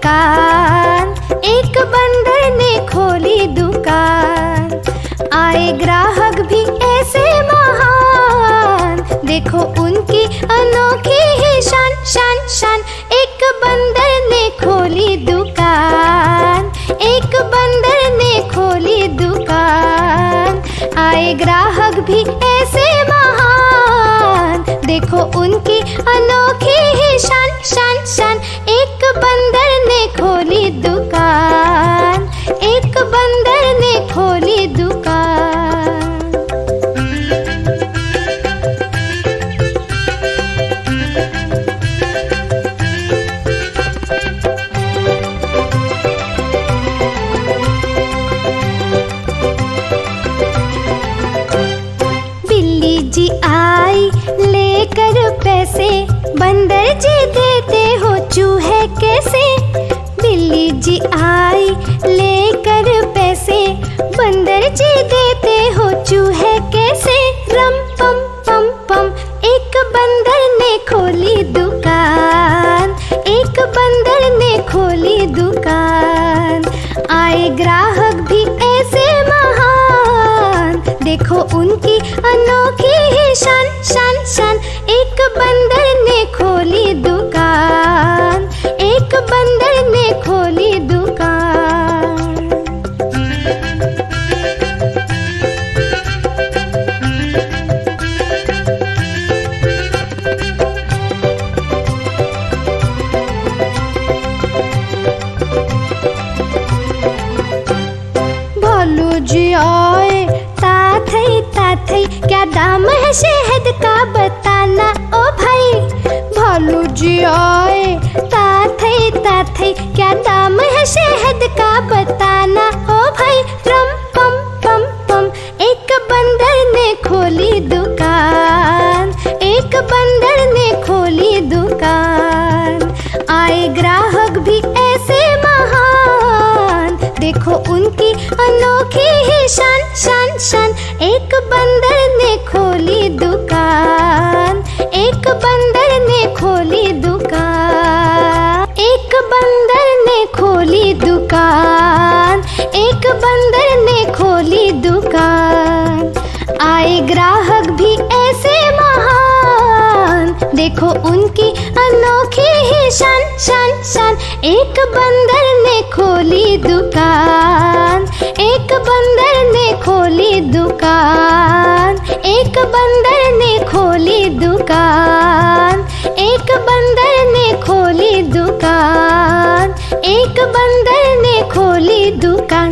दुकान, एक बंदर ने खोली दुकान। आए ग्राहक भी ऐसे महान, देखो उनकी अनोखी ही शान शान शान। एक बंदर ने खोली दुकान, एक बंदर ने खोली दुकान। आए ग्राहक भी ऐसे महान, देखो उनकी अनोखी ही शान शान शान। एक बंदर ने खोली दुकान, एक बंदर ने खोली दुकान। बिल्ली जी आई लेकर पैसे, बंदर जी देते हो चूहे कैसे। बिल्ली जी आई लेकर पैसे, बंदर जी देते हो चूहे कैसे। रम पम पम पम, एक बंदर ने खोली दुकान, एक बंदर ने खोली दुकान। आए ग्राहक भी ऐसे महान, देखो उनकी अनोखी ही शान शान शान। एक बंदर ने खोली दुकान, एक बंदर ने खोली दुकान। भालू जी आए ताथई ताथई, क्या दाम है शहद का बताना ओ भाई। भालू जी आए ताथई ताथई, क्या दाम है शहद का बताना ओ भाई। रम पम पम पम, एक बंदर ने खोली दुकान, एक बंदर ने खोली दुकान। आए ग्राहक भी ऐसे महान, देखो उनकी अनोखी ही शान शान शान। एक बंदर ने खोली दुकान, एक बंदर ने खोली दुकान। एक बंदर ने खोली दुकान, एक बंदर ने खोली दुकान। आए ग्राहक भी ऐसे महान, देखो उनकी अनोखी ही शान शान शान। एक बंदर ने खोली दुकान, एक बंदर ने खोली दुकान। एक बंदर ने खोली दुकान, एक बंदर ने खोली दुकान। एक बंदर ने खोली दुकान।